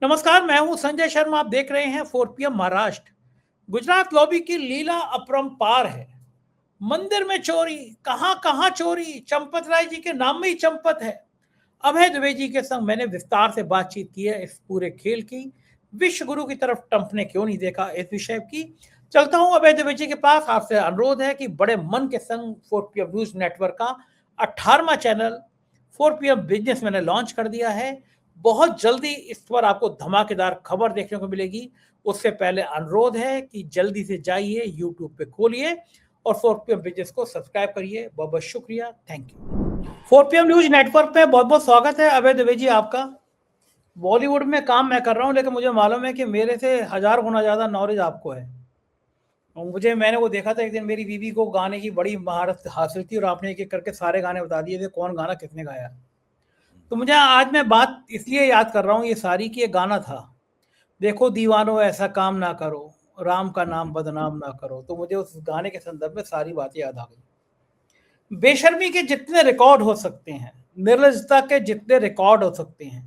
नमस्कार, मैं हूं संजय शर्मा। आप देख रहे हैं 4 PM महाराष्ट्र। गुजरात लॉबी की लीला अपरंपार है। मंदिर में चोरी, कहां कहां चोरी, चंपत राय जी के नाम में ही चंपत है। अभय द्विवेदी जी के संग मैंने विस्तार से बातचीत की है इस पूरे खेल की। विश्व गुरु की तरफ ट्रंप ने क्यों नहीं देखा, इस विषय की। चलता हूं अभय द्विवेदी जी के पास। आपसे अनुरोध है कि बड़े मन के संग 4PM न्यूज नेटवर्क का 18वां चैनल 4PM बिजनेस मैंने लॉन्च कर दिया है। बहुत जल्दी इस पर आपको धमाकेदार खबर देखने को मिलेगी। उससे पहले अनुरोध है कि जल्दी से जाइए, यूट्यूब पे खोलिए और 4PM बिजनेस को सब्सक्राइब करिए। बहुत बहुत शुक्रिया, thank you. 4PM news network पे बहुत बहुत स्वागत है अभय द्विवेदी जी आपका। बॉलीवुड में काम मैं कर रहा हूँ, लेकिन मुझे मालूम है कि मेरे से 1000 गुना ज्यादा नॉलेज आपको है। और मैंने वो देखा था एक दिन, मेरी बीवी को गाने की बड़ी महारत हासिल थी और आपने एक एक करके सारे गाने बता दिए थे कौन गाना किसने गाया। तो मुझे आज मैं बात इसलिए याद कर रहा हूँ ये सारी कि ये गाना था, देखो दीवानो ऐसा काम ना करो, राम का नाम बदनाम ना करो। तो मुझे उस गाने के संदर्भ में सारी बातें याद आ गई। बेशर्मी के जितने रिकॉर्ड हो सकते हैं, निर्लजता के जितने रिकॉर्ड हो सकते हैं,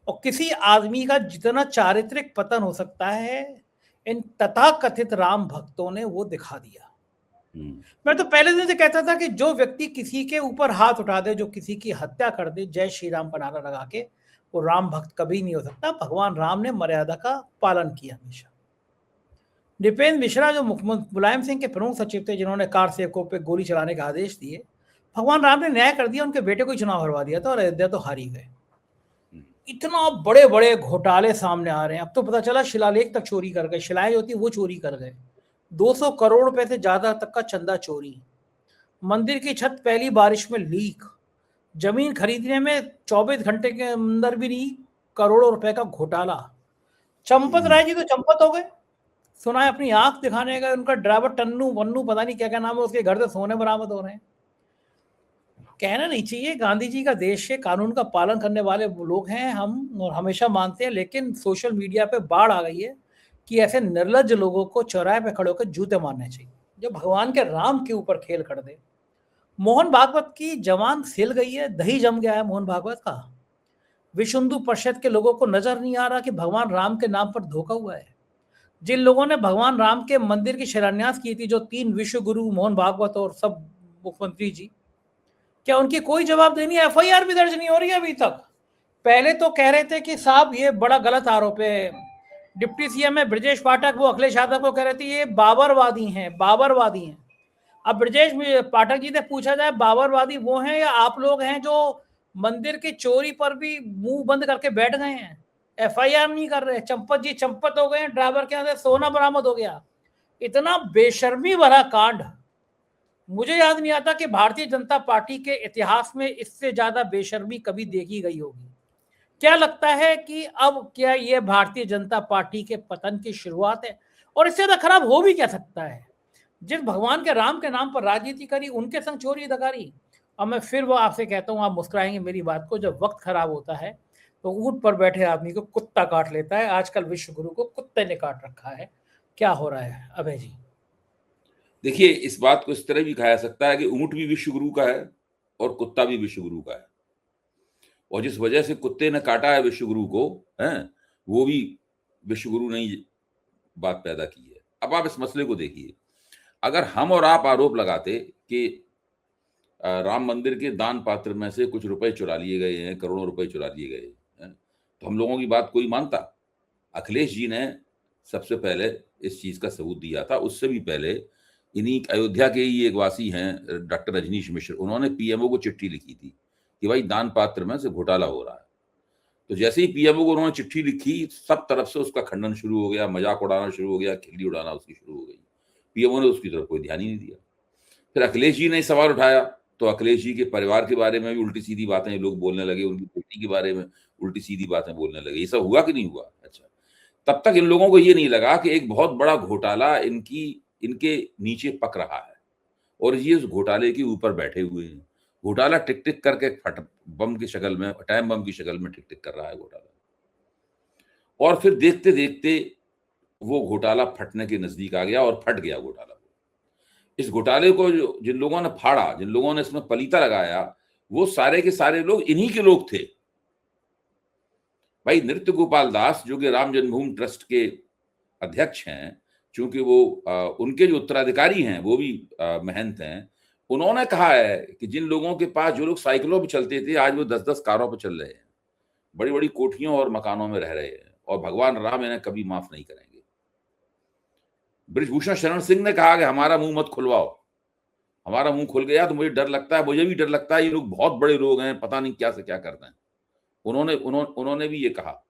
और किसी आदमी का जितना चारित्रिक पतन हो सकता है, इन तथाकथित राम भक्तों ने वो दिखा दिया। मैं तो पहले दिन से कहता था कि जो व्यक्ति किसी के ऊपर हाथ उठा दे, जो किसी की हत्या कर दे जय श्री राम का नारा लगा के, वो राम भक्त कभी नहीं हो सकता। भगवान राम ने मर्यादा का पालन किया हमेशा। नृपेंद्र मिश्रा जो मुलायम सिंह के प्रमुख सचिव थे, जिन्होंने कार सेवकों पे गोली चलाने के आदेश दिए, भगवान राम ने न्याय कर दिया, उनके बेटे को ही चुनाव हरवा दिया था और अयोध्या तो हार ही गए। इतना बड़े बड़े घोटाले सामने आ रहे हैं। अब तो पता चला शिलालेख तक चोरी कर गए, शिलाएं जो होती वो चोरी कर गए। 200 करोड़ रुपए से ज्यादा तक का चंदा चोरी, मंदिर की छत पहली बारिश में लीक, जमीन खरीदने में 24 घंटे के अंदर भी नहीं करोड़ों रुपए का घोटाला। चंपत राय जी तो चंपत हो गए, सुना है अपनी आंख दिखाने गए, उनका ड्राइवर टन्नू वन्नू पता नहीं क्या क्या नाम है, उसके घर से सोने बरामद हो रहे हैं। कहना नहीं चाहिए, गांधी जी का देश है, कानून का पालन करने वाले लोग हैं हम और हमेशा मानते हैं, लेकिन सोशल मीडिया पे बाढ़ आ गई है कि ऐसे निर्लज्ज लोगों को चौराहे पे खड़े होकर जूते मारने चाहिए जो भगवान के राम के ऊपर खेल कर दे। मोहन भागवत की जवान सिल गई है, दही जम गया है मोहन भागवत का। विश्व हिंदू परिषद के लोगों को नजर नहीं आ रहा कि भगवान राम के नाम पर धोखा हुआ है। जिन लोगों ने भगवान राम के मंदिर की शिलान्यास की थी, जो 3 विश्व गुरु मोहन भागवत और सब मुख्यमंत्री जी, क्या उनकी कोई जवाबदेही? FIR भी दर्ज नहीं हो रही है अभी तक। पहले तो कह रहे थे कि साहब ये बड़ा गलत आरोप है। डिप्टी CM है ब्रजेश पाठक, वो अखिलेश यादव को कह रहे थे ये बाबरवादी हैं, बाबरवादी हैं। अब ब्रजेश पाठक जी से पूछा जाए, बाबरवादी वो हैं या आप लोग हैं जो मंदिर की चोरी पर भी मुंह बंद करके बैठ गए हैं, FIR नहीं कर रहे? चंपत जी चंपत हो गए, ड्राइवर के यहाँ से सोना बरामद हो गया। इतना बेशर्मी भरा कांड मुझे याद नहीं आता कि भारतीय जनता पार्टी के इतिहास में इससे ज्यादा बेशर्मी कभी देखी गई होगी। क्या लगता है कि अब क्या ये भारतीय जनता पार्टी के पतन की शुरुआत है? और इससे ज्यादा खराब हो भी क्या सकता है? जिस भगवान के राम के नाम पर राजनीति करी, उनके संग चोरी दगारी। अब मैं फिर वो आपसे कहता हूँ, आप मुस्कुराएंगे मेरी बात को, जब वक्त खराब होता है तो ऊंट पर बैठे आदमी को कुत्ता काट लेता है। आजकल विश्व गुरु को कुत्ते ने काट रखा है। क्या हो रहा है अभय जी? देखिए, इस बात को इस तरह भी कहा जा सकता है कि ऊंट भी विश्व गुरु का है और कुत्ता भी विश्व गुरु का है, और जिस वजह से कुत्ते ने काटा है विश्व गुरु को, हैं, वो भी विश्व गुरु ने ही बात पैदा की है। अब आप इस मसले को देखिए, अगर हम और आप आरोप लगाते कि राम मंदिर के दान पात्र में से कुछ रुपए चुरा लिए गए हैं, करोड़ों रुपए चुरा लिए गए हैं, तो हम लोगों की बात कोई मानता? अखिलेश जी ने सबसे पहले इस चीज का सबूत दिया था। उससे भी पहले इन्हीं अयोध्या के ही एक वासी हैं डॉक्टर रजनीश मिश्र, उन्होंने PMO को चिट्ठी लिखी थी कि भाई दान पात्र में से घोटाला हो रहा है। तो जैसे ही PMO को उन्होंने चिट्ठी लिखी, सब तरफ से उसका खंडन शुरू हो गया, मजाक उड़ाना शुरू हो गया, खिल्ली उड़ाना उसकी शुरू हो गई। PMO ने उसकी तरफ कोई ध्यान ही नहीं दिया। फिर अखिलेश जी ने सवाल उठाया तो अखिलेश जी के परिवार के बारे में भी उल्टी सीधी बातें लोग बोलने लगे, उनकी बेटी के बारे में उल्टी सीधी बातें बोलने लगे। ये सब हुआ कि नहीं हुआ? अच्छा, तब तक इन लोगों को ये नहीं लगा कि एक बहुत बड़ा घोटाला इनके नीचे पक रहा है और ये उस घोटाले के ऊपर बैठे हुए हैं। घोटाला टिक टिक करके फट बम की शक्ल में, टाइम बम की शक्ल में टिक टिक कर रहा है घोटाला। और फिर देखते देखते वो घोटाला फटने के नजदीक आ गया और फट गया घोटाला। इस घोटाले को जिन लोगों ने फाड़ा, जिन लोगों ने इसमें पलीता लगाया, वो सारे के सारे लोग इन्हीं के लोग थे। भाई नृत्य गोपाल दास जो कि राम जन्मभूमि ट्रस्ट के अध्यक्ष हैं, चूंकि वो उनके जो उत्तराधिकारी हैं वो भी महंत हैं, उन्होंने कहा है कि जिन लोगों के पास, जो लोग साइकिलों पर चलते थे, आज वो 10-10 कारों पर चल रहे हैं, बड़ी बड़ी कोठियों और मकानों में रह रहे हैं, और भगवान राम इन्हें कभी माफ नहीं करेंगे। बृजभूषण शरण सिंह ने कहा कि हमारा मुंह मत खुलवाओ, हमारा मुंह खुल गया तो मुझे डर लगता है, मुझे भी डर लगता है, ये लोग बहुत बड़े लोग हैं, पता नहीं क्या से क्या करते हैं। उन्होंने भी ये कहा।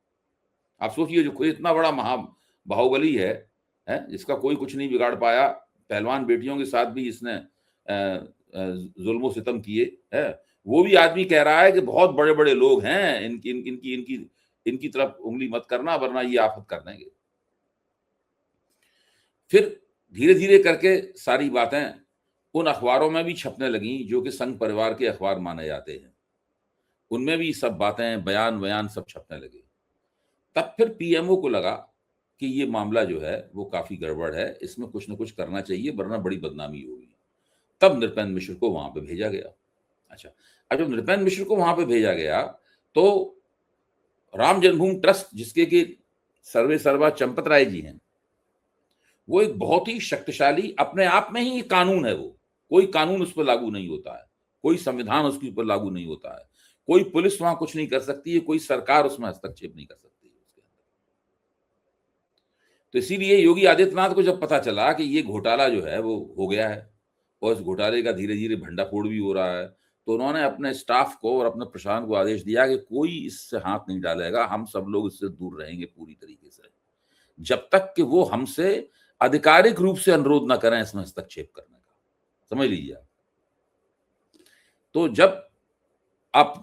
आप सोचिए, जो कोई इतना बड़ा महा बाहुबली है जिसका कोई कुछ नहीं बिगाड़ पाया, पहलवान बेटियों के साथ भी इसने जुल्म सितम किए है, वो भी आदमी कह रहा है कि बहुत बड़े बड़े लोग हैं, इनकी तरफ उंगली मत करना वरना ये आफत कर देंगे। फिर धीरे धीरे करके सारी बातें उन अखबारों में भी छपने लगी जो कि संघ परिवार के अखबार माने जाते हैं, उनमें भी सब बातें, बयान सब छपने लगे। तब फिर पीएमओ को लगा कि ये मामला जो है वो काफी गड़बड़ है, इसमें कुछ न कुछ करना चाहिए वरना बड़ी बदनामी होगी। तब नृपेंद्र मिश्र को वहां पे भेजा गया। अच्छा, अब जब नृपेंद्र मिश्र को वहां पे भेजा गया तो राम जन्मभूमि ट्रस्ट, जिसके कि सर्वे सर्वा चंपत राय जी हैं, वो एक बहुत ही शक्तिशाली, अपने आप में ही कानून है, वो कोई कानून उस पर लागू नहीं होता है, कोई संविधान उसके ऊपर लागू नहीं होता है, कोई पुलिस वहां कुछ नहीं कर सकती है, कोई सरकार उसमें हस्तक्षेप नहीं कर सकती है उसके अंदर। तो इसीलिए योगी आदित्यनाथ को जब पता चला कि ये घोटाला जो है वो हो गया है और इस घोटाले का धीरे धीरे भंडाफोड़ भी हो रहा है, तो उन्होंने अपने स्टाफ को और अपने प्रशासन को आदेश दिया कि कोई इससे हाथ नहीं डालेगा, हम सब लोग इससे दूर रहेंगे पूरी तरीके से, जब तक कि वो हमसे आधिकारिक रूप से अनुरोध ना करें इसमें हस्तक्षेप करने का। समझ लीजिए आप। तो जब आप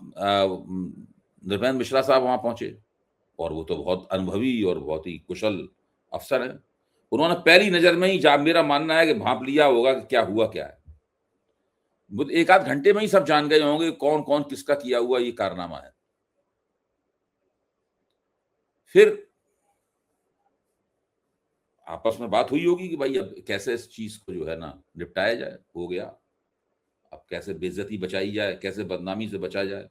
नृपेंद्र मिश्रा साहब वहां पहुंचे, और वो तो बहुत अनुभवी और बहुत ही कुशल अफसर हैं, उन्होंने पहली नजर में ही, मेरा मानना है कि भांप लिया होगा कि क्या हुआ क्या है। एक आध घंटे में ही सब जान गए होंगे कौन कौन किसका किया हुआ ये कारनामा है। फिर आपस में बात हुई होगी कि भाई अब कैसे इस चीज को जो है ना निपटाया जाए, हो गया, अब कैसे बेइज्जती बचाई जाए, कैसे बदनामी से बचा जाए।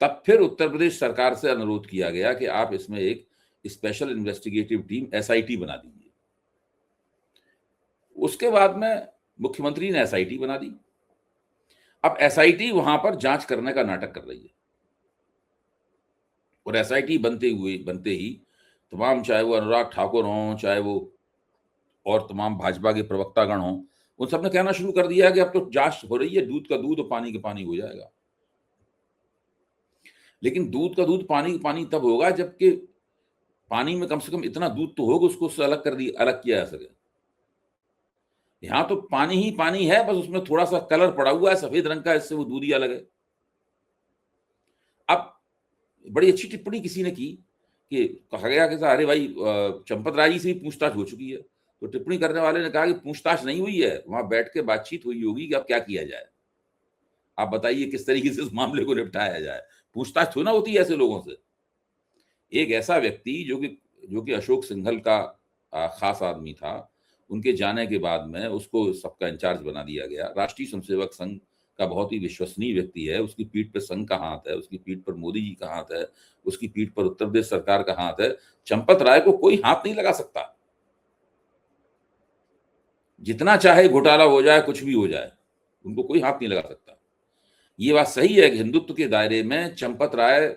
तब फिर उत्तर प्रदेश सरकार से अनुरोध किया गया कि आप इसमें एक स्पेशल इन्वेस्टिगेटिव टीम SIT बना दीजिए। उसके बाद में मुख्यमंत्री ने SIT बना दी। अब SIT वहां पर जांच करने का नाटक कर रही है, और SIT बनते ही तमाम, चाहे वो अनुराग ठाकुर हों, चाहे वो और तमाम भाजपा के प्रवक्तागण हों, उन सबने कहना शुरू कर दिया कि अब तो जांच हो रही है, दूध का दूध और पानी का पानी हो जाएगा। लेकिन दूध का दूध, पानी का पानी तब होगा जबकि पानी में कम से कम इतना दूध तो होगा उसको उससे अलग किया जा सके। यहां तो पानी ही पानी है, बस उसमें थोड़ा सा कलर पड़ा हुआ है सफेद रंग का, इससे वो दूध ही अलग है। अब बड़ी अच्छी टिप्पणी किसी ने की कि कहा गया कि अरे भाई चंपत राय जी से भी पूछताछ हो चुकी है। तो टिप्पणी करने वाले ने कहा कि पूछताछ नहीं हुई है, वहां बैठ के बातचीत हुई होगी कि अब क्या किया जाए, आप बताइए किस तरीके से इस मामले को निपटाया जाए। पूछताछ थोड़ी ना होती है ऐसे लोगों से। एक ऐसा व्यक्ति जो कि अशोक सिंघल का खास आदमी था, उनके जाने के बाद में उसको सबका इंचार्ज बना दिया गया। राष्ट्रीय स्वयंसेवक संघ का बहुत ही विश्वसनीय व्यक्ति है, उसकी पीठ पर संघ का हाथ है, उसकी पीठ पर मोदी जी का हाथ है, उसकी पीठ पर उत्तर प्रदेश सरकार का हाथ है। चंपत राय को कोई हाथ नहीं लगा सकता, जितना चाहे घोटाला हो जाए, कुछ भी हो जाए, उनको कोई हाथ नहीं लगा सकता। ये बात सही है कि हिंदुत्व के दायरे में चंपत राय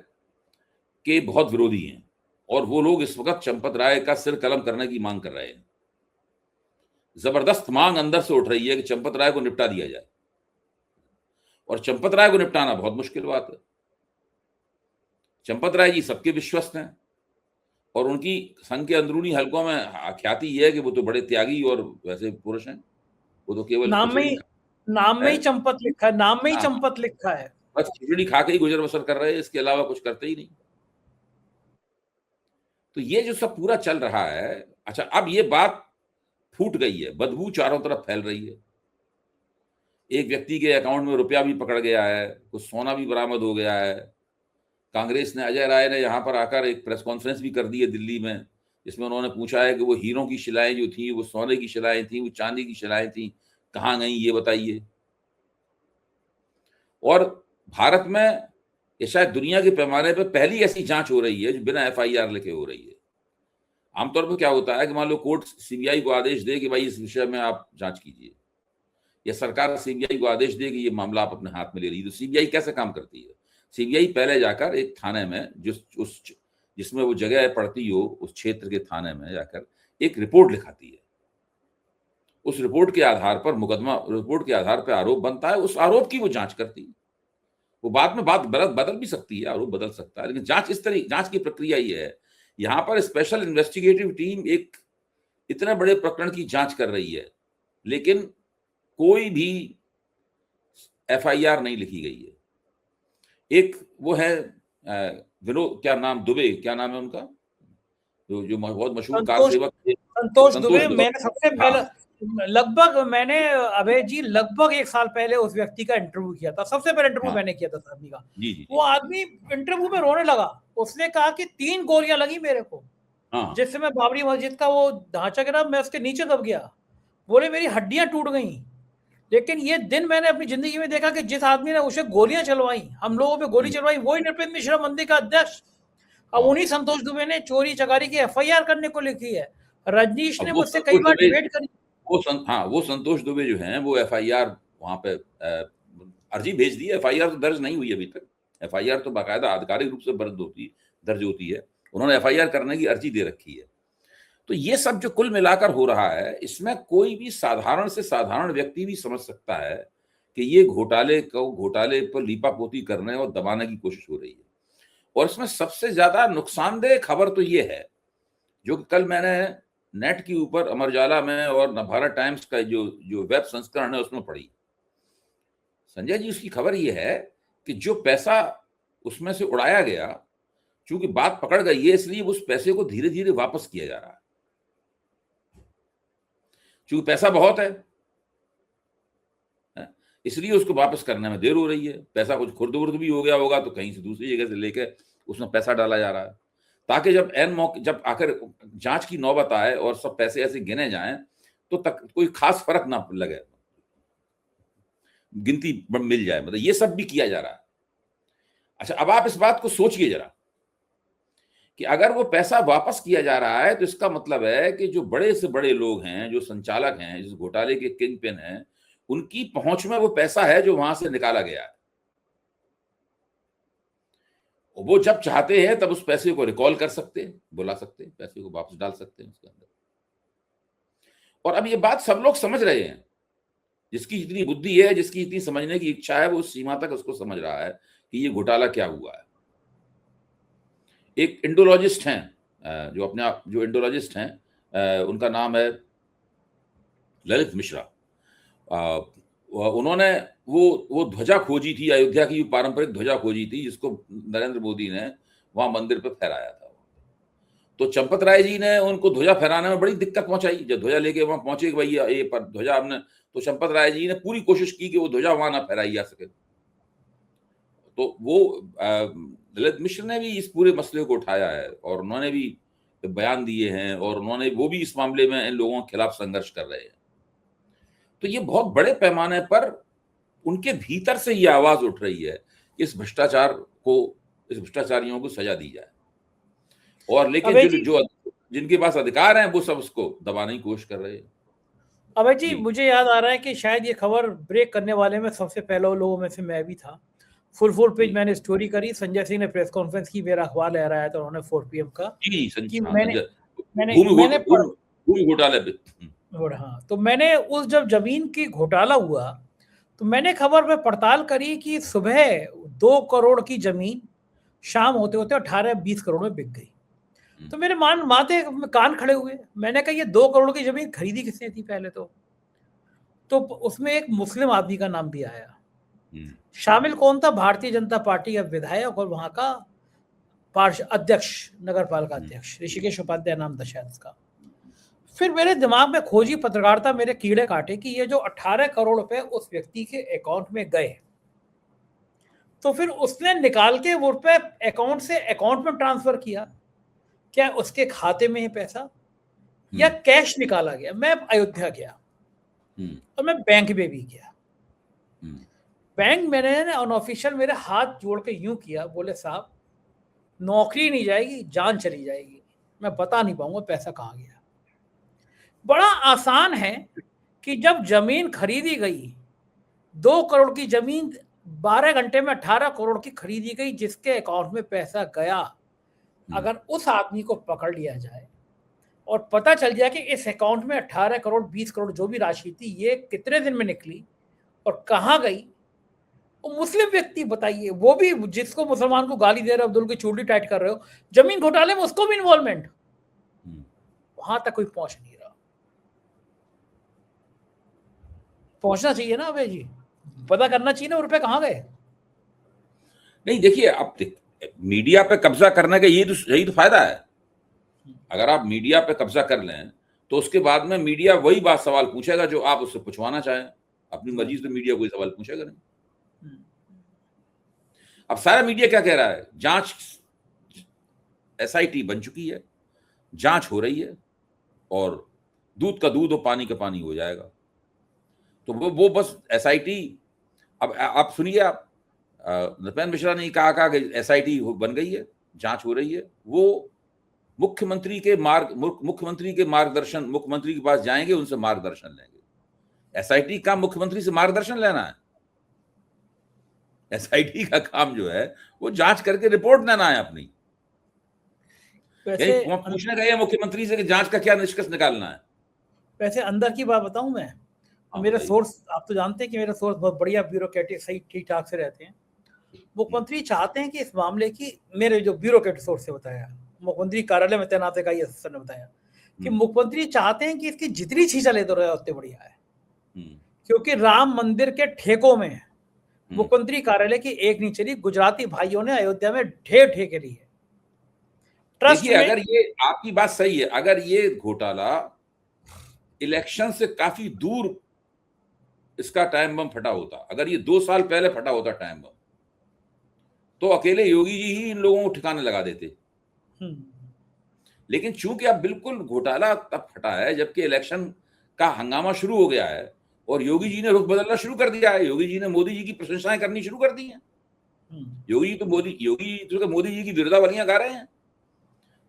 के बहुत विरोधी हैं, और वो लोग इस वक्त चंपत राय का सिर कलम करने की मांग कर रहे हैं। जबरदस्त मांग अंदर से उठ रही है कि चंपत राय को निपटा दिया जाए, और चंपत राय को निपटाना बहुत मुश्किल बात है। चंपत राय जी सबके विश्वस्त हैं, और उनकी संघ के अंदरूनी हलकों में ख्याति यह है कि वो तो बड़े त्यागी और वैसे पुरुष हैं। वो तो केवल नाम में ही चंपत लिखा है, नाम में ही चंपत लिखा है, बस खिचड़ी खा के ही गुजर बसर कर रहे हैं, इसके अलावा कुछ करते ही नहीं। तो ये जो सब पूरा चल रहा है, अच्छा, अब ये बात फूट गई है, बदबू चारों तरफ फैल रही है। एक व्यक्ति के अकाउंट में रुपया भी पकड़ गया है, कुछ सोना भी बरामद हो गया है। कांग्रेस ने, अजय राय ने यहाँ पर आकर एक प्रेस कॉन्फ्रेंस भी कर दी है दिल्ली में, जिसमें उन्होंने पूछा है कि वो हीरों की शिलाएं जो थी, वो सोने की शिलाएं थी, वो चांदी की शिलाएं थी, कहाँ गई ये बताइए। और भारत में ये शायद दुनिया के पैमाने पर पहली ऐसी जांच हो रही है जो बिना एफआईआर लिखे हो रही है। आमतौर पर क्या होता है कि मान लो कोर्ट सीबीआई को आदेश दे कि भाई इस विषय में आप जांच कीजिए, या सरकार सीबीआई को आदेश दे कि ये मामला आप अपने हाथ में ले रही है, तो सीबीआई कैसे काम करती है? सीबीआई पहले जाकर एक थाने में जिसमें वो जगह पड़ती हो, उस क्षेत्र के थाने में जाकर एक रिपोर्ट लिखाती है। उस रिपोर्ट के आधार पर रिपोर्ट के आधार पर आरोप बनता है, उस आरोप की वो जांच करती है। वो बाद में बात बदल भी सकती है, आरोप बदल सकता है, लेकिन जांच की प्रक्रिया ये है। यहां पर स्पेशल इन्वेस्टिगेटिव टीम एक इतने बड़े प्रकरण की जांच कर रही है, लेकिन कोई भी एफआईआर नहीं लिखी गई है। एक वो है विनोद, क्या नाम है उनका, जो बहुत मशहूर कार सेवक थे, संतोष दुबे। मैंने अभय जी लगभग 1 साल पहले उस व्यक्ति का इंटरव्यू किया था, सबसे पहले इंटरव्यू मैंने किया था उस आदमी का। वो आदमी इंटरव्यू में रोने लगा। उसने कहा कि 3 गोलियां लगी मेरे को, जिससे मैं बाबरी मस्जिद का वो ढांचा गिरा, मैं उसके नीचे दब गया। बोले मेरी हड्डियां टूट गई। लेकिन ये दिन मैंने अपनी जिंदगी में देखा कि जिस आदमी ने उसे गोलियां चलवाई, हम लोगों पे गोली चलवाई, वही नृपेंद्र मिश्रा मंदिर का अध्यक्ष। अब उन्हीं संतोष दुबे ने चोरी चकारी की एफआईआर करने को लिखी है। रजनीश ने मुझसे कई बार डिबेट करी। वो संतोष दुबे जो हैं वो एफआईआर वहां पे अर्जी भेज दी है। एफआईआर तो दर्ज नहीं हुई अभी तक। एफआईआर तो बाकायदा आधिकारिक रूप से दर्ज होती है। उन्होंने एफआईआर करने की अर्जी दे रखी है। तो ये सब जो कुल मिलाकर हो रहा है, इसमें कोई भी साधारण से साधारण व्यक्ति भी समझ सकता है कि ये घोटाले पर लीपापोती करने और दबाने की कोशिश हो रही है। और इसमें सबसे ज्यादा नुकसानदेह खबर तो ये है, जो कल मैंने नेट के ऊपर अमर उजाला में और नवभारत टाइम्स का जो वेब संस्करण है उसमें पढ़ी। संजय जी, उसकी खबर ये है कि जो पैसा उसमें से उड़ाया गया, चूंकि बात पकड़ गई है, इसलिए उस पैसे को धीरे धीरे वापस किया जा रहा है। चूंकि पैसा बहुत है, इसलिए उसको वापस करने में देर हो रही है। पैसा कुछ खुर्द-बुर्द भी हो गया होगा तो कहीं से दूसरी जगह से लेके उसमें पैसा डाला जा रहा है, ताकि जब आकर जांच की नौबत आए और सब पैसे ऐसे गिने जाएं तो कोई खास फर्क ना लगे, गिनती मिल जाए। मतलब ये सब भी किया जा रहा है। अच्छा, अब आप इस बात को सोचिए जरा कि अगर वो पैसा वापस किया जा रहा है तो इसका मतलब है कि जो बड़े से बड़े लोग हैं, जो संचालक हैं, जिस घोटाले के किंग पिन हैं, उनकी पहुंच में वो पैसा है जो वहां से निकाला गया है। वो जब चाहते हैं तब उस पैसे को रिकॉल कर सकते हैं, बुला सकते हैं, पैसे को वापस डाल सकते हैं उसके अंदर। और अब ये बात सब लोग समझ रहे हैं। जिसकी जितनी बुद्धि है, जिसकी इतनी समझने की इच्छा है, वो उस सीमा तक उसको समझ रहा है कि ये घोटाला क्या हुआ है। एक इंडोलॉजिस्ट हैं, जो इंडोलॉजिस्ट हैं, उनका नाम है ललित मिश्रा। उन्होंने वो ध्वजा खोजी थी, अयोध्या की पारंपरिक ध्वजा खोजी थी, जिसको नरेंद्र मोदी ने वहां मंदिर पे फहराया था। तो चंपत राय जी ने उनको ध्वजा फहराने में बड़ी दिक्कत पहुंचाई। जब ध्वजा लेके वहां पहुंचे कि भाई ये पर ध्वजा हमने, तो चंपत राय जी ने पूरी कोशिश की कि वो ध्वजा वहां ना फहराई जा सके। तो वो ललित मिश्र ने भी इस पूरे मसले को उठाया है और उन्होंने भी बयान दिए हैं, और वो भी इस मामले में इन लोगों के खिलाफ संघर्ष कर रहे हैं। तो ये बहुत बड़े पैमाने पर उनके भीतर से ये आवाज उठ रही है कि इस भ्रष्टाचारियों को सजा दी जाए। और लेकिन जो जिनके पास अधिकार हैं वो सब उसको दबाने की कोशिश कर रहे हैं। अभय जी, मुझे याद आ रहा है कि शायद ये खबर ब्रेक करने वाले में सबसे पहले लोगों में से मैं भी था। फुल पेज मैंने स्टोरी करी। संजय सिंह ने प्रेस कॉन्फ्रेंस की, मेरा अखबार लहराया था उन्होंने 4 PM का कि मैंने भूमि घोटाले पे। हाँ, तो मैंने उस जब जमीन की घोटाला हुआ तो मैंने खबर में पड़ताल करी कि सुबह 2 करोड़ की जमीन शाम होते होते 18-20 करोड़ में बिक गई। तो मेरे माथे कान खड़े हुए। मैंने कहा ये 2 करोड़ की जमीन खरीदी किसने थी पहले तो उसमें एक मुस्लिम आदमी का नाम भी आया। शामिल कौन था? भारतीय जनता पार्टी का विधायक और वहां का अध्यक्ष, नगर पालिका अध्यक्ष ऋषिकेश उपाध्याय नाम था शायद उसका। फिर मेरे दिमाग में खोजी पत्रकारिता मेरे कीड़े काटे कि ये जो 18 करोड़ रुपए उस व्यक्ति के अकाउंट में गए, तो फिर उसने निकाल के वो रुपए अकाउंट से अकाउंट में ट्रांसफर किया, क्या उसके खाते में है पैसा या कैश निकाला गया? मैं अयोध्या गया और मैं बैंक में भी गया। बैंक मैनेजर ने अनऑफिशियल मेरे हाथ जोड़ के यूं किया, बोले साहब नौकरी नहीं जाएगी, जान चली जाएगी, मैं बता नहीं पाऊंगा पैसा कहाँ गया। बड़ा आसान है कि जब जमीन खरीदी गई, 2 करोड़ की जमीन 12 घंटे में 18 करोड़ की खरीदी गई, जिसके अकाउंट में पैसा गया, अगर उस आदमी को पकड़ लिया जाए और पता चल जाए कि इस अकाउंट में 18 करोड़ 20 करोड़ जो भी राशि थी, ये कितने दिन में निकली और कहाँ गई, वो मुस्लिम व्यक्ति बताइए, वो भी जिसको मुसलमान को गाली दे रहे हो, अब्दुल की चूड़ी टाइट कर रहे हो, जमीन घोटाले में उसको भी इन्वॉल्वमेंट, वहां तक कोई पहुंच नहीं रहा। पहुंचना चाहिए ना अभय जी, पता करना चाहिए ना रुपए कहाँ गए। नहीं देखिए, अब मीडिया पे कब्जा करने का यही तो फायदा है। अगर आप मीडिया पे कब्जा कर लें तो उसके बाद में मीडिया वही बात सवाल पूछेगा जो आप उससे पूछवाना चाहें। अपनी मर्जी से मीडिया कोई सवाल पूछेगा नहीं। अब सारा मीडिया क्या कह रहा है, जांच एसआईटी बन चुकी है, जांच हो रही है और दूध का दूध और पानी का पानी हो जाएगा। तो वो बस एसआईटी, अब आप सुनिए, आप नृपेंद्र मिश्रा ने कहा कि एसआईटी बन गई है, जांच हो रही है, वो मुख्यमंत्री के मार्गदर्शन, मुख्यमंत्री के पास जाएंगे, उनसे मार्गदर्शन लेंगे। एसआईटी का मुख्यमंत्री से मार्गदर्शन लेना है। एसआईटी का काम जो है वो जांच करके रिपोर्ट देना है अपनी। पूछने का मुख्यमंत्री से कि जांच का क्या निष्कर्ष निकालना है। वैसे अंदर की बात बताऊं मैं, मेरे सोर्स, आप तो जानते हैं कि मेरे सोर्स बहुत बढ़िया ब्यूरोक्रेटिक सही ठीक ठाक से रहते हैं। मुख्यमंत्री चाहते हैं कि इस मामले की, मेरे जो ब्यूरोक्रेटिक सोर्स से बताया, मुख्यमंत्री कार्यालय में तैनात इकाई असिस्टेंट ने बताया कि मुख्यमंत्री चाहते हैं कि इसकी जितनी छींचा ले तो रहे उतने बढ़िया है, क्योंकि राम मंदिर के ठेकों में मुख्यमंत्री कार्यालय की एक नहीं चली, गुजराती भाइयों ने अयोध्या में ढेर ठेके लिए। देखिए, अगर ये आपकी बात सही है, अगर ये घोटाला इलेक्शन से काफी दूर इसका टाइम बम फटा होता, अगर ये 2 साल पहले फटा होता टाइम बम, तो अकेले योगी जी ही इन लोगों को ठिकाने लगा देते। लेकिन चूंकि अब बिल्कुल घोटाला तब फटा है जबकि इलेक्शन का हंगामा शुरू हो गया है और योगी जी ने रुख बदलना शुरू कर दिया है। योगी जी ने मोदी जी की प्रशंसाएं करनी शुरू कर दी हैं। योगी जी तो मोदी जी की बिरदावलियां गा रहे हैं।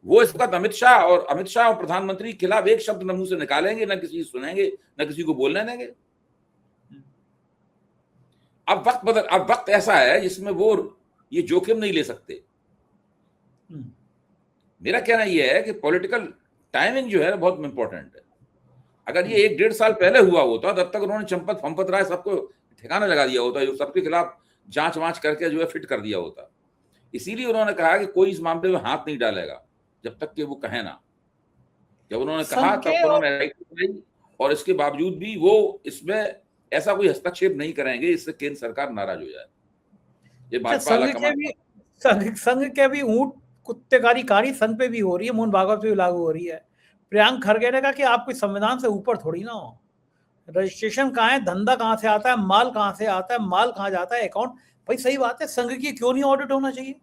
वो इस वक्त अमित शाह और प्रधानमंत्री के खिलाफ एक शब्द न मुंह से निकालेंगे, न किसी सुनेंगे, न किसी को बोलने देंगे। अब वक्त ऐसा है जिसमें वो ये जोखिम नहीं ले सकते। मेरा कहना यह है कि पॉलिटिकल टाइमिंग जो है बहुत इंपॉर्टेंट है। अगर ये 1-1.5 साल पहले हुआ होता, तब तक उन्होंने चंपत फंपत राय सबको ठिकाने लगा दिया होता, जो सबके खिलाफ जांच वांच करके जो है फिट कर दिया होता। इसीलिए उन्होंने कहा कि कोई इस मामले में हाथ नहीं डालेगा जब तक कि वो कहे ना। जब उन्होंने कहा तब उन्होंने, और इसके बावजूद भी वो इसमें ऐसा कोई हस्तक्षेप नहीं करेंगे इससे केंद्र सरकार नाराज हो जाए। ये भाजपा संघ के भी ऊंट कुत्तेकारी कहानी संघ पे भी हो रही है, मोहन भागवत पे भी लागू हो रही है। प्रियंक खरगे ने कहा कि आप कोई संविधान से ऊपर थोड़ी ना हो, रजिस्ट्रेशन कहाँ है, धंधा कहाँ से आता है, माल कहाँ से आता है, माल कहाँ जाता है, अकाउंट। भाई सही बात है, संघ की क्यों नहीं ऑडिट होना चाहिए?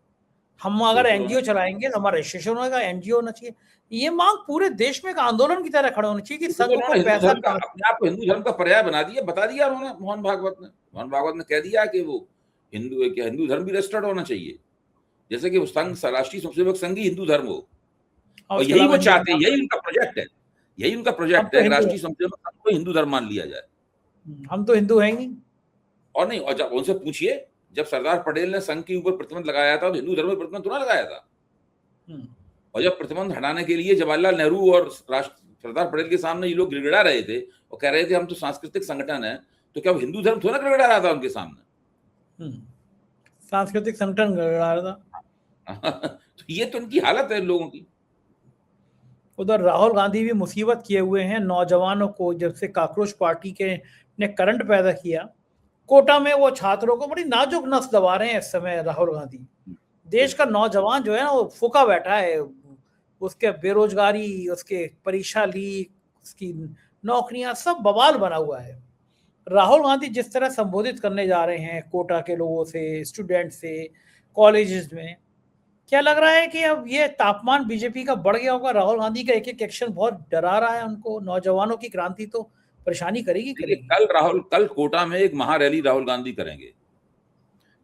हम अगर एनजीओ चलाएंगे तो हमारा रजिस्ट्रेशन होगा, एनजीओ होना चाहिए। ये मांग पूरे देश में एक आंदोलन की तरह खड़े होनी चाहिए कि संघ को पैसा, अपने आप को हिंदू धर्म का पर्याय बना दिया, बता दिया उन्होंने। मोहन भागवत ने कह दिया कि वो हिंदू धर्म भी रजिस्टर्ड होना चाहिए, जैसे कि संघ राष्ट्रीय स्वयंसेवक संघ ही हिंदू धर्म हो। और यही वो चाहते हैं, यही उनका प्रोजेक्ट है, कि राष्ट्रीय स्वयंसेवक संघ को हिंदू धर्म मान लिया जाए। हम तो हिंदू हैं ही नहीं। और नहीं, और जब उनसे पूछिए, जब सरदार पटेल ने संघ के ऊपर प्रतिबंध लगाया था तो हिंदू धर्म में प्रतिबंध तो ना लगाया था। और जब प्रतिबंध हटाने के लिए जवाहरलाल नेहरू और सरदार पटेल के सामने ये लोग गिड़गिड़ा रहे थे और कह रहे थे हम तो सांस्कृतिक संगठन है, तो क्या हिंदू धर्म थोड़ा गिड़गिड़ा रहा था उनके सामने? सांस्कृतिक संगठन गिड़गिड़ा रहा था। तो ये तो उनकी हालत है लोगों की। उधर राहुल गांधी भी मुसीबत किए हुए हैं नौजवानों को। जब से काकरोच पार्टी के ने करंट पैदा किया, कोटा में वो छात्रों को बड़ी नाजुक नस दबा रहे हैं इस समय राहुल गांधी। देश का नौजवान जो है ना, वो फूका बैठा है, उसके बेरोजगारी, उसके परीक्षा लीक, उसकी नौकरियां, सब बवाल बना हुआ है। राहुल गांधी जिस तरह संबोधित करने जा रहे हैं कोटा के लोगों से, स्टूडेंट से, कॉलेजेस में, क्या लग रहा है कि अब ये तापमान बीजेपी का बढ़ गया होगा? राहुल गांधी का एक एक एक्शन बहुत डरा रहा है उनको। नौजवानों की क्रांति तो परेशानी करेगी। कल कोटा में एक महारैली राहुल गांधी करेंगे।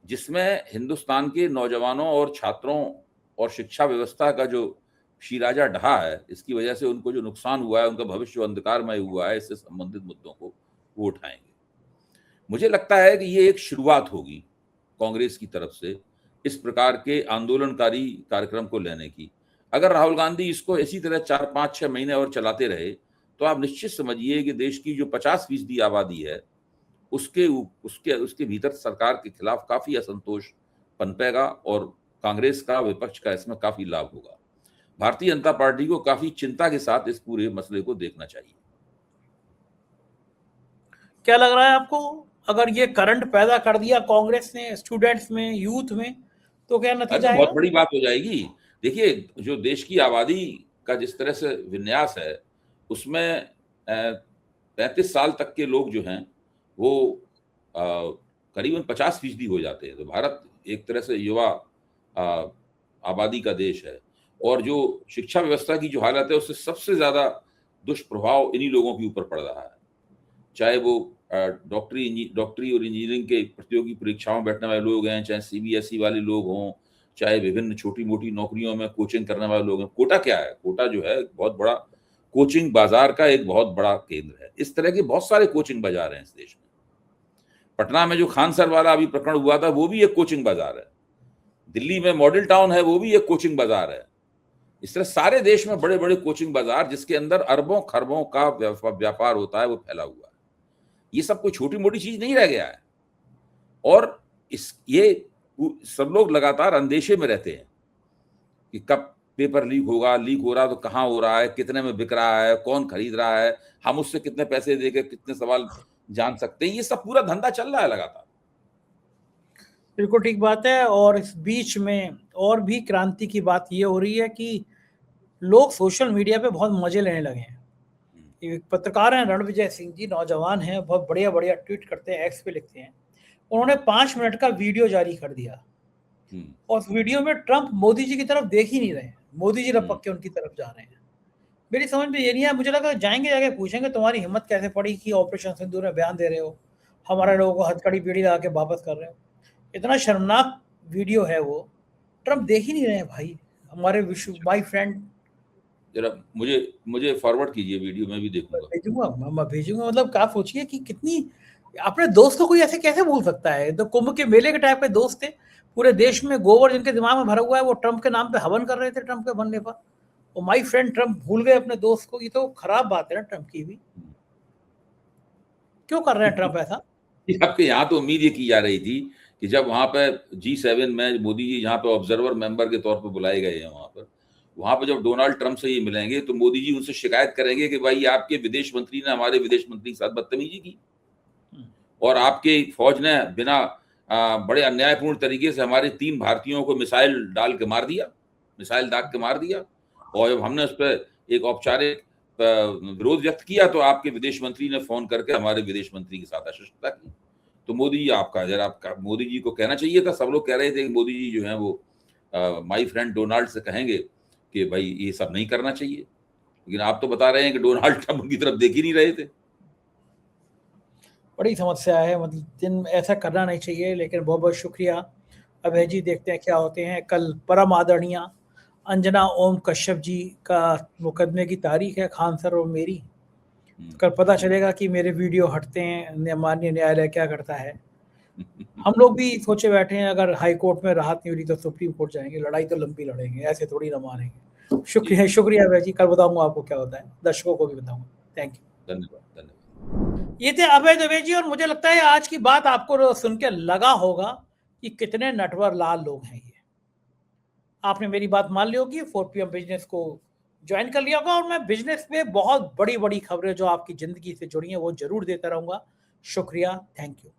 जिसमें हिंदुस्तान के नौजवानों और छात्रों और शिक्षा व्यवस्था का जो शीराजा ढहा है, इसकी वजह से उनको जो नुकसान हुआ है, उनका भविष्य जो अंधकारमय हुआ है, इससे संबंधित मुद्दों को वो उठाएंगे। मुझे लगता है कि ये एक शुरुआत होगी कांग्रेस की तरफ से इस प्रकार के आंदोलनकारी कार्यक्रम को लेने की। अगर राहुल गांधी इसको इसी तरह 4-5-6 महीने और चलाते रहे तो आप निश्चित समझिए कि देश की जो 50% आबादी है उसके भीतर सरकार के खिलाफ काफी असंतोष पनपेगा और कांग्रेस का, विपक्ष का इसमें काफी लाभ होगा। भारतीय जनता पार्टी को काफी चिंता के साथ इस पूरे मसले को देखना चाहिए। क्या लग रहा है आपको, अगर ये करंट पैदा कर दिया कांग्रेस ने स्टूडेंट्स में, यूथ में, तो क्या नतीजा आएगा? बहुत बड़ी बात हो जाएगी। देखिए, जो देश की आबादी का जिस तरह से विन्यास है उसमें 35 साल तक के लोग जो हैं वो करीबन 50% हो जाते हैं। तो भारत एक तरह से युवा आबादी का देश है और जो शिक्षा व्यवस्था की जो हालत है उससे सबसे ज्यादा दुष्प्रभाव इन्हीं लोगों के ऊपर पड़ रहा है। चाहे वो डॉक्टरी और इंजीनियरिंग के प्रतियोगी परीक्षाओं में बैठने वाले लोग हैं, चाहे सीबीएसई वाले लोग हों, चाहे विभिन्न छोटी मोटी नौकरियों में कोचिंग करने वाले लोग हैं। कोटा क्या है? कोटा जो है बहुत बड़ा कोचिंग बाजार का एक बहुत बड़ा केंद्र है। इस तरह के बहुत सारे कोचिंग बाजार हैं इस देश में। पटना में जो खान सर वाला अभी प्रकरण हुआ था वो भी एक कोचिंग बाजार है। दिल्ली में मॉडल टाउन है, वो भी एक कोचिंग बाजार है। इस तरह सारे देश में बड़े बड़े कोचिंग बाजार जिसके अंदर अरबों खरबों का व्यापार होता है वो फैला हुआ है। ये सब कोई छोटी मोटी चीज नहीं रह गया है और ये सब लोग लगातार अंदेशे में रहते हैं कि कब पेपर लीक होगा, लीक हो रहा तो कहाँ हो रहा है, कितने में बिक रहा है, कौन खरीद रहा है, हम उससे कितने पैसे देके कितने सवाल जान सकते हैं। ये सब पूरा धंधा चल रहा है लगातार। बिल्कुल ठीक बात है। और इस बीच में और भी क्रांति की बात ये हो रही है कि लोग सोशल मीडिया पे बहुत मजे लेने लगे हैं। एक पत्रकार हैं रणविजय सिंह जी, नौजवान हैं, बहुत बढ़िया बढ़िया ट्वीट करते हैं, एक्स पे लिखते हैं। उन्होंने 5 मिनट का वीडियो जारी कर दिया और उस वीडियो में ट्रंप मोदी जी की तरफ देख ही नहीं रहे हैं, मोदी जी लपक के उनकी तरफ जा रहे हैं। मेरी समझ में ये नहीं है, मुझे लगा जाएंगे जाके पूछेंगे तुम्हारी हिम्मत कैसे पड़ी कि ऑपरेशन सिंदूर में बयान दे रहे हो, हमारे लोगों को हथकड़ी बीड़ी लगा के वापस कर रहे हो। इतना शर्मनाक वीडियो है वो, ट्रंप देख ही नहीं रहे हैं भाई। हमारे विश्व माय फ्रेंड, जरा मुझे फॉरवर्ड कीजिए वीडियो, मैं भी देखूंगा। मैं भेजूंगा। मतलब क्या सोचिए कि कितनी, अपने दोस्त को कोई ऐसे कैसे भूल सकता है। तो कुंभ के मेले के टाइप के दोस्त थे, पूरे देश में गोबर जिनके दिमाग में भरा हुआ है वो ट्रंप के नाम पे हवन कर रहे थे ट्रंप के बनने पर, और माय फ्रेंड ट्रंप भूल गए अपने दोस्त को। ये तो खराब बात है ना ट्रंप की भी। क्यों कर रहे हैं ट्रंप ऐसा? आपके यहाँ तो उम्मीद ये की जा रही थी कि जब वहां पे G7 में मोदी जी यहाँ पे ऑब्जर्वर मेंबर के तौर पर बुलाए गए हैं, वहां पर जब डोनाल्ड ट्रंप से ये मिलेंगे तो मोदी जी उनसे शिकायत करेंगे कि भाई आपके विदेश मंत्री ने हमारे विदेश मंत्री के साथ बदतमीजी की और आपके फौज ने बिना बड़े अन्यायपूर्ण तरीके से हमारे 3 भारतीयों को मिसाइल दाग के मार दिया। और जब हमने उस पर एक औपचारिक विरोध व्यक्त किया तो आपके विदेश मंत्री ने फोन करके हमारे विदेश मंत्री के साथ अशिष्टता की। तो मोदी जी आपका मोदी जी को कहना चाहिए था। सब लोग कह रहे थे कि मोदी जी जो है वो माय फ्रेंड डोनाल्ड से कहेंगे कि भाई ये सब नहीं करना चाहिए, लेकिन आप तो बता रहे हैं कि डोनाल्ड ट्रंप की तरफ देख ही नहीं रहे थे। बड़ी समस्या है, मतलब ऐसा करना नहीं चाहिए। लेकिन बहुत बहुत शुक्रिया अभय जी, देखते हैं क्या होते हैं। कल परम आदरणीय अंजना ओम कश्यप जी का मुकदमे की तारीख है, खान सर और मेरी। कल पता चलेगा कि मेरे वीडियो हटते हैं, माननीय न्यायालय क्या करता है। हम लोग भी सोचे बैठे हैं अगर हाई कोर्ट में राहत नहीं हुई तो सुप्रीम कोर्ट जाएंगे। लड़ाई तो लंबी लड़ेंगे, ऐसे थोड़ी ना मानेंगे। शुक्रिया अभय जी, कल बताऊंगा आपको क्या होता है, दर्शकों को भी बताऊंगा। थैंक यू, धन्यवाद। ये थे अभय दवे जी। और मुझे लगता है आज की बात आपको सुन के लगा होगा कि कितने नटवर लाल लोग हैं ये। आपने मेरी बात मान ली होगी, 4 PM बिजनेस को ज्वाइन कर लिया होगा। और मैं बिजनेस में बहुत बड़ी बड़ी खबरें जो आपकी जिंदगी से जुड़ी हैं वो जरूर देता रहूंगा। शुक्रिया, थैंक यू।